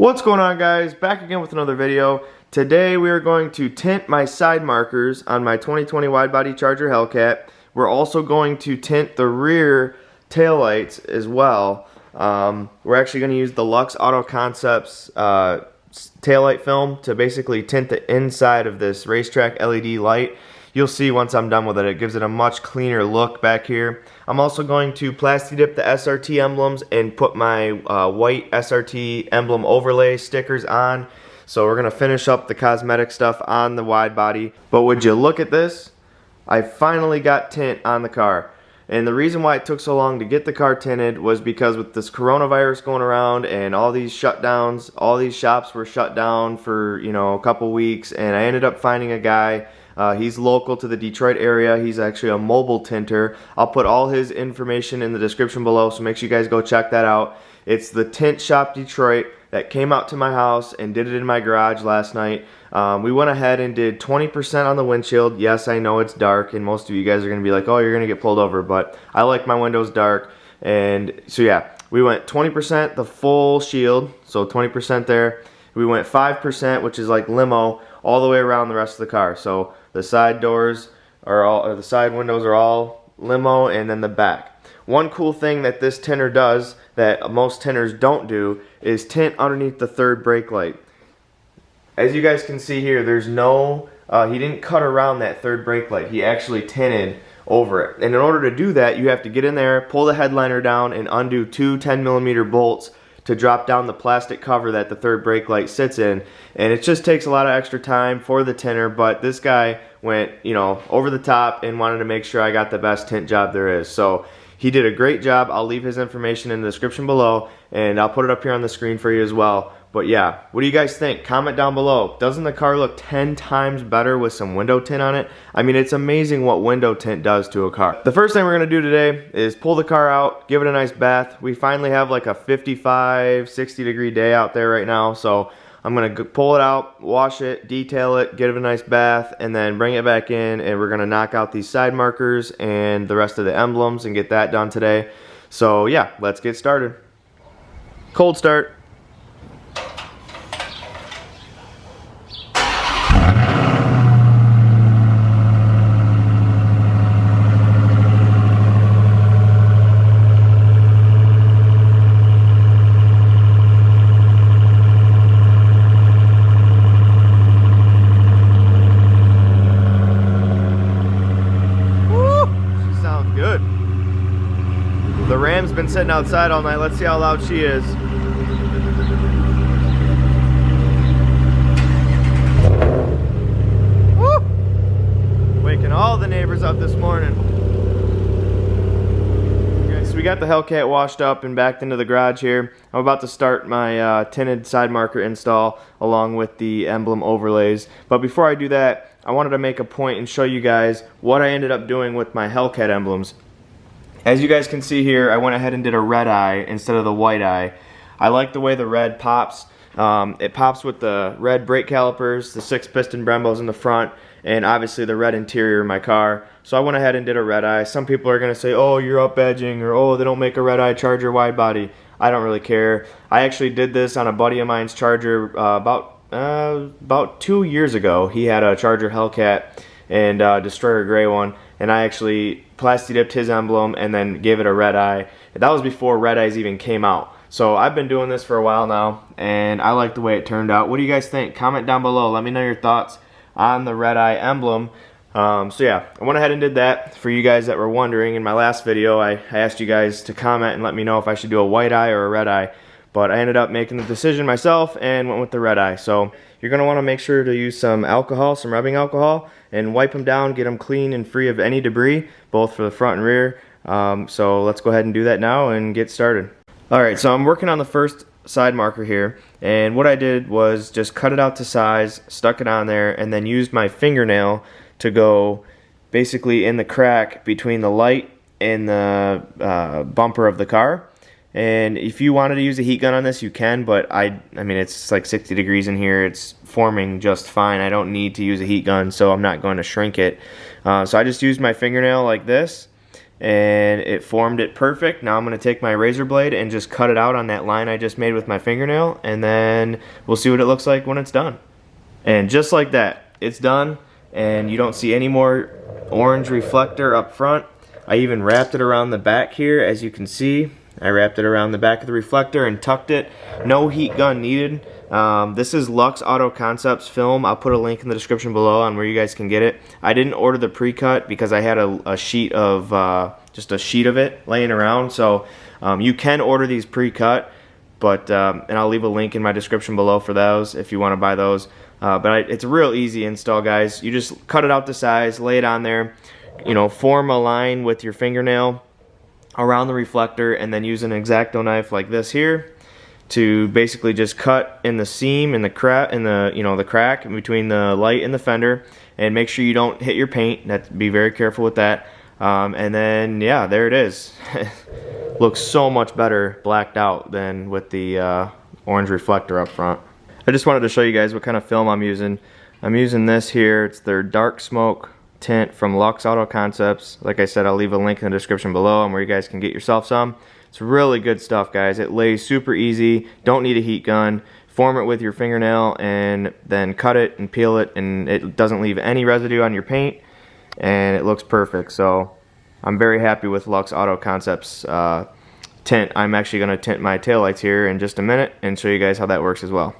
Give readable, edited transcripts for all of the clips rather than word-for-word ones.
What's going on, guys? Back again with another video. Today we are going to tint my side markers on my 2020 Widebody Charger Hellcat. We're also going to tint the rear taillights as well. We're actually going to use the Luxe Auto Concepts taillight film to basically tint the inside of this racetrack LED light. You'll see once I'm done with it, it gives it a much cleaner look back here. I'm also going to plasti dip the Srt Emblems and put my white Srt Emblem Overlays stickers on. So we're going to finish up the cosmetic stuff on the wide body. But would you look at this? I finally got tint on the car. And the reason why it took so long to get the car tinted was because with this coronavirus going around and all these shutdowns, all these shops were shut down for, a couple weeks, and I ended up finding a guy. He's local to the Detroit area. He's actually a mobile tinter. I'll put all his information in the description below, so make sure you guys go check that out. It's the Tint Shop Detroit that came out to my house and did it in my garage last night. We went ahead and did 20% on the windshield. Yes, I know it's dark, and most of you guys are going to be like, oh, you're going to get pulled over, but I like my windows dark. And so yeah, we went 20% the full shield, so 20% there. We went 5%, which is like limo, all the way around the rest of the car. So the side doors are all, or the side windows are all limo, and then the back. One cool thing that this tinter does that most tinters don't do is tint underneath the third brake light. As you guys can see here, there's no, he didn't cut around that third brake light. He actually tinted over it. And in order to do that, you have to get in there, pull the headliner down, and undo two 10mm bolts to drop down the plastic cover that the third brake light sits in. And it just takes a lot of extra time for the tinter, but this guy went, over the top and wanted to make sure I got the best tint job there is. So he did a great job. I'll leave his information in the description below, and I'll put it up here on the screen for you as well. But yeah, what do you guys think? Comment down below. Doesn't the car look 10 times better with some window tint on it? I mean, it's amazing what window tint does to a car. The first thing we're going to do today is pull the car out, give it a nice bath. We finally have like a 55, 60 degree day out there right now, so I'm going to pull it out, wash it, detail it, give it a nice bath, and then bring it back in, and we're going to knock out these side markers and the rest of the emblems and get that done today. So yeah, let's get started. Cold start. The Ram's been sitting outside all night. Let's see how loud she is. Woo! Waking all the neighbors up this morning. Okay, so we got the Hellcat washed up and backed into the garage here. I'm about to start my tinted side marker install along with the Emblem Overlays. But before I do that, I wanted to make a point and show you guys what I ended up doing with my Hellcat Emblems. As you guys can see here, I went ahead and did a red eye instead of the white eye. I like the way the red pops. It pops with the red brake calipers, the 6-piston Brembos in the front, and obviously the red interior of my car. So I went ahead and did a red eye. Some people are going to say, oh, you're up edging, or oh, they don't make a red eye Charger wide body. I don't really care. I actually did this on a buddy of mine's Charger about 2 years ago. He had a Charger Hellcat and Destroyer gray one, and I actually plasti dipped his emblem and then gave it a red eye. That was before red eyes even came out. So I've been doing this for a while now, and I like the way it turned out. What do you guys think? Comment down below. Let me know your thoughts on the red eye emblem. So yeah, I went ahead and did that for you guys that were wondering. In my last video, I asked you guys to comment and let me know if I should do a white eye or a red eye. But I ended up making the decision myself and went with the red eye. So you're going to want to make sure to use some alcohol, some rubbing alcohol, and wipe them down, get them clean and free of any debris, both for the front and rear. So let's go ahead and do that now and get started. Alright, so I'm working on the first side marker here, and what I did was just cut it out to size, stuck it on there, and then used my fingernail to go basically in the crack between the light and the bumper of the car. And if you wanted to use a heat gun on this, you can, but I mean, it's like 60 degrees in here. It's forming just fine. I don't need to use a heat gun, so I'm not going to shrink it. So I just used my fingernail like this, and it formed it perfect. Now I'm going to take my razor blade and just cut it out on that line I just made with my fingernail, and then we'll see what it looks like when it's done. And just like that, it's done, and you don't see any more orange reflector up front. I even wrapped it around the back here, as you can see. I wrapped it around the back of the reflector and tucked it. No heat gun needed. This is Luxe Auto Concepts film. I'll put a link in the description below on where you guys can get it. I didn't order the pre-cut because I had a sheet of just a sheet of it laying around. So you can order these pre-cut, but and I'll leave a link in my description below for those if you want to buy those. It's a real easy install, guys. You just cut it out to size, lay it on there. You know, form a line with your fingernail around the reflector, and then use an X-Acto knife like this here to basically just cut in the seam, in the crack, the crack in between the light and the fender, and make sure you don't hit your paint. Be very careful with that. And then yeah, there it is. Looks so much better blacked out than with the orange reflector up front. I just wanted to show you guys what kind of film I'm using. I'm using this here. It's their Dark Smoke tint from Luxe Auto Concepts. Like I said, I'll leave a link in the description below on where you guys can get yourself some. It's really good stuff, guys. It lays super easy. Don't need a heat gun. Form it with your fingernail and then cut it and peel it, and it doesn't leave any residue on your paint, and it looks perfect. So I'm very happy with Luxe Auto Concepts tint. I'm actually going to tint my taillights here in just a minute and show you guys how that works as well.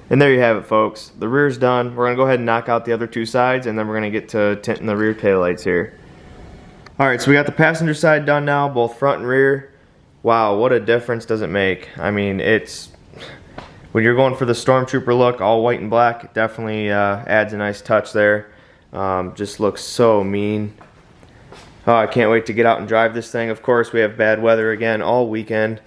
And there you have it, folks. The rear's done. We're going to go ahead and knock out the other two sides, and then we're going to get to tinting the rear taillights here. Alright, so we got the passenger side done now, both front and rear. Wow, what a difference does it make. I mean, it's... when you're going for the Stormtrooper look, all white and black, it definitely adds a nice touch there. Just looks so mean. Oh, I can't wait to get out and drive this thing. Of course, we have bad weather again all weekend.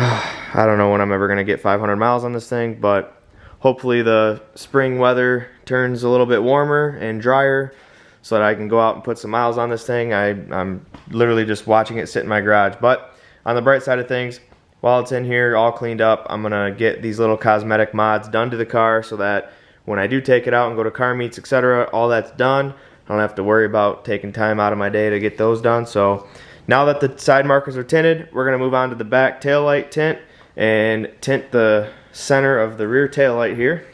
I don't know when I'm ever going to get 500 miles on this thing, but hopefully the spring weather turns a little bit warmer and drier so that I can go out and put some miles on this thing. I'm literally just watching it sit in my garage. But on the bright side of things, while it's in here all cleaned up, I'm going to get these little cosmetic mods done to the car so that when I do take it out and go to car meets, etc., all that's done. I don't have to worry about taking time out of my day to get those done. So now that the side markers are tinted, we're going to move on to the back taillight tint and tint the center of the rear taillight here.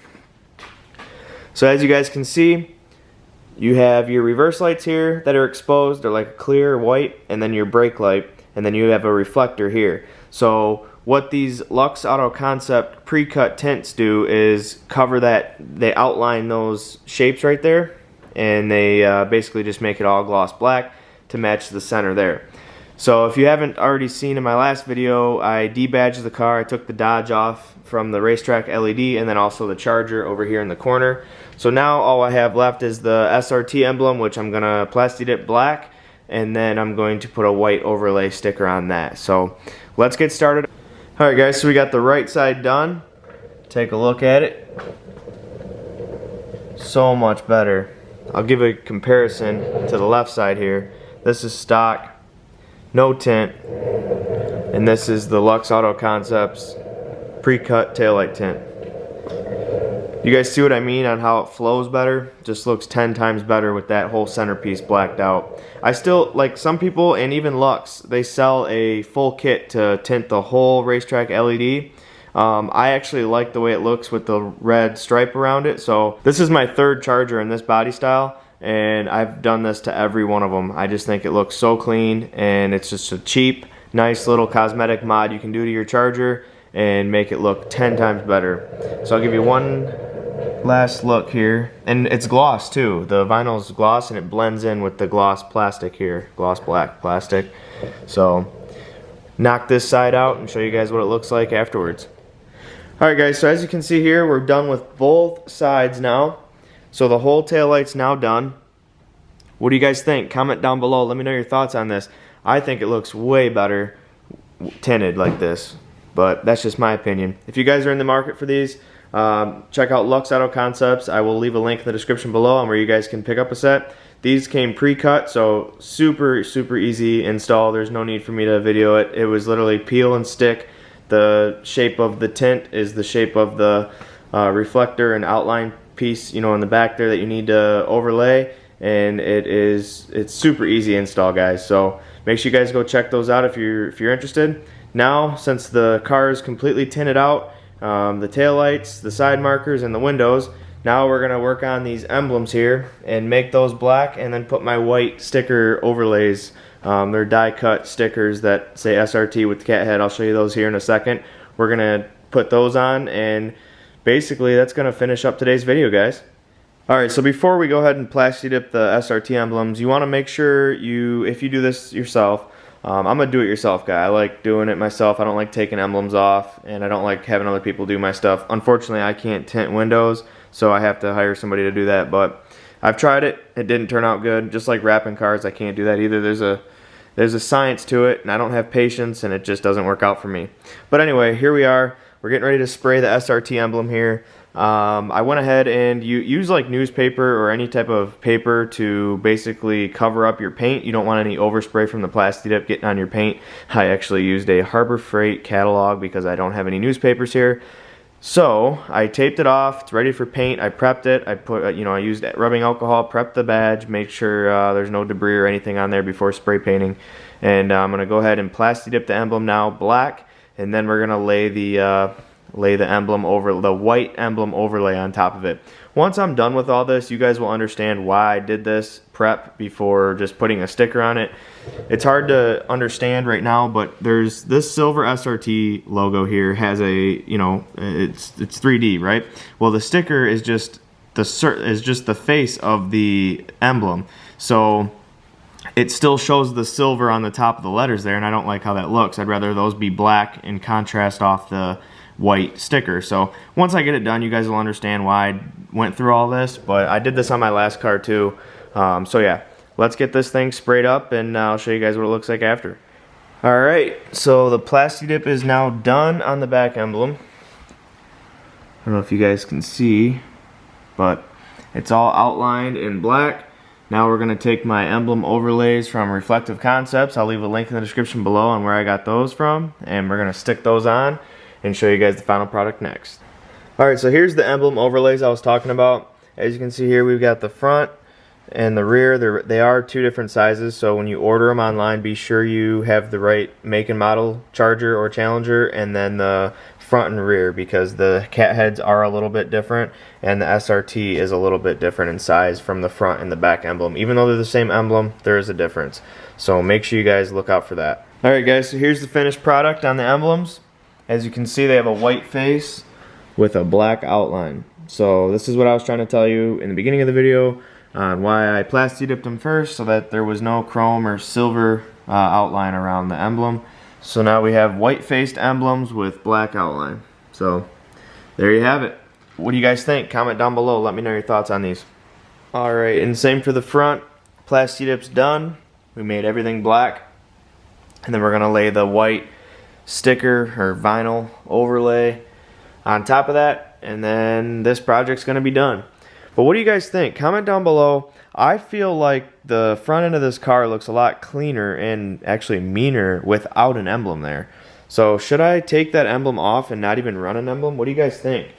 So as you guys can see, you have your reverse lights here that are exposed. They're like clear white, and then your brake light, and then you have a reflector here. So what these Luxe Auto Concept pre-cut tints do is cover that. They outline those shapes right there, and they basically just make it all gloss black to match the center there. So if you haven't already seen in my last video, I debadged the car. I took the Dodge off from the racetrack LED and then also the charger over here in the corner. So now all I have left is the Srt Emblem, which I'm going to plasti dip black, and then I'm going to put a white overlay sticker on that. So let's get started. Alright guys, so we got the right side done. Take a look at it. So much better. I'll give a comparison to the left side here. This is stock, no tint, and this is the Luxe Auto Concepts pre-cut taillight tint. You guys see what I mean on how it flows better? Just looks 10 times better with that whole centerpiece blacked out. I still, like some people and even Luxe, they sell a full kit to tint the whole racetrack LED. I actually like the way it looks with the red stripe around it. So this is my third charger in this body style, and I've done this to every one of them. I just think it looks so clean, and it's just a cheap, nice little cosmetic mod you can do to your charger and make it look 10 times better. So I'll give you one last look here, and it's gloss too. The vinyl is gloss and it blends in with the gloss plastic here, gloss black plastic. So knock this side out and show you guys what it looks like afterwards. Alright guys, so as you can see here, we're done with both sides now. So the whole taillight's now done. What do you guys think? Comment down below, let me know your thoughts on this. I think it looks way better tinted like this, but that's just my opinion. If you guys are in the market for these, check out Luxe Auto Concepts. I will leave a link in the description below on where you guys can pick up a set. These came pre-cut, so super easy install. There's no need for me to video it. It was literally peel and stick. The shape of the tint is the shape of the reflector and outline piece, you know, in the back there that you need to overlay, and it's super easy install, guys. So make sure you guys go check those out if you're interested. Now, since the car is completely tinted out, the tail lights, the side markers, and the windows, now we're gonna work on these emblems here and make those black, and then put my white sticker overlays. They're die cut stickers that say SRT with the cat head. I'll show you those here in a second. We're gonna put those on, and basically that's gonna finish up today's video, guys. Alright, so before we go ahead and plasti dip the SRT emblems, you want to make sure if you do this yourself, I'm a do-it-yourself guy. I like doing it myself. I don't like taking emblems off, and I don't like having other people do my stuff. Unfortunately, I can't tint windows, so I have to hire somebody to do that, but I've tried it. It didn't turn out good. Just like wrapping cars, I can't do that either. There's a science to it, and I don't have patience, and it just doesn't work out for me. But anyway, here we are. We're getting ready to spray the SRT emblem here. I went ahead and use like newspaper or any type of paper to basically cover up your paint. You don't want any overspray from the plasti dip getting on your paint. I actually used a Harbor Freight catalog because I don't have any newspapers here. So I taped it off. It's ready for paint. I prepped it. I put, I used rubbing alcohol, prepped the badge, make sure there's no debris or anything on there before spray painting. And I'm gonna go ahead and plasti dip the emblem now black, and then we're gonna lay the emblem over the white emblem overlay on top of it. Once I'm done with all this, you guys will understand why I did this prep before just putting a sticker on it. It's hard to understand right now, but there's this silver SRT logo here has a, it's 3D, right? Well, the sticker is just the face of the emblem. So it still shows the silver on the top of the letters there, and I don't like how that looks. I'd rather those be black and contrast off the white sticker. So once I get it done, you guys will understand why I went through all this, but I did this on my last car too. So yeah, let's get this thing sprayed up, and I'll show you guys what it looks like after. Alright, so the plasti dip is now done on the back emblem. I don't know if you guys can see, but it's all outlined in black. Now we're going to take my emblem overlays from Reflective Concepts. I'll leave a link in the description below on where I got those from, and we're going to stick those on and show you guys the final product next. Alright, so here's the emblem overlays I was talking about. As you can see here, we've got the front and the rear. They are two different sizes, so when you order them online, be sure you have the right make and model Charger or Challenger, and then the front and rear, because the cat heads are a little bit different, and the SRT is a little bit different in size from the front and the back emblem. Even though they're the same emblem, there is a difference. So make sure you guys look out for that. Alright guys, so here's the finished product on the emblems. As you can see, they have a white face with a black outline. So this is what I was trying to tell you in the beginning of the video on why I plasti dipped them first, so that there was no chrome or silver outline around the emblem. So now we have white faced emblems with black outline. So there you have it. What do you guys think? Comment down below, let me know your thoughts on these. Alright, and same for the front. Plasti dip's done. We made everything black, and then we're gonna lay the white sticker or vinyl overlay on top of that, and then this project's gonna be done. But what do you guys think? Comment down below. I feel like the front end of this car looks a lot cleaner and actually meaner without an emblem there. So should I take that emblem off and not even run an emblem? What do you guys think?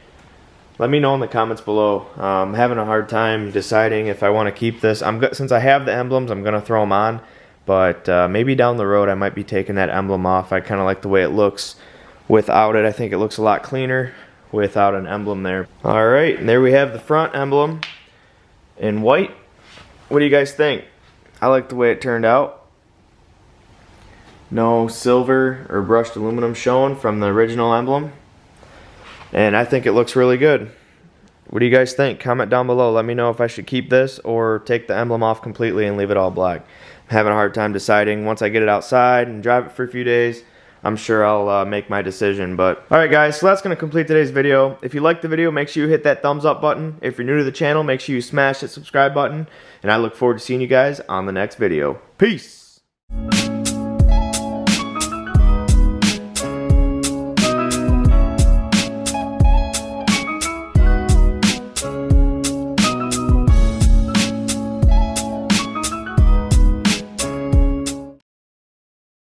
Let me know in the comments below. I'm having a hard time deciding if I want to keep this. Since I have the emblems, I'm gonna throw them on. But maybe down the road I might be taking that emblem off. I kind of like the way it looks without it. I think it looks a lot cleaner without an emblem there. Alright, and there we have the front emblem in white. What do you guys think? I like the way it turned out. No silver or brushed aluminum shown from the original emblem. And I think it looks really good. What do you guys think? Comment down below. Let me know if I should keep this or take the emblem off completely and leave it all black. I'm having a hard time deciding. Once I get it outside and drive it for a few days, I'm sure I'll make my decision. But alright guys, so that's going to complete today's video. If you liked the video, make sure you hit that thumbs up button. If you're new to the channel, make sure you smash that subscribe button. And I look forward to seeing you guys on the next video. Peace!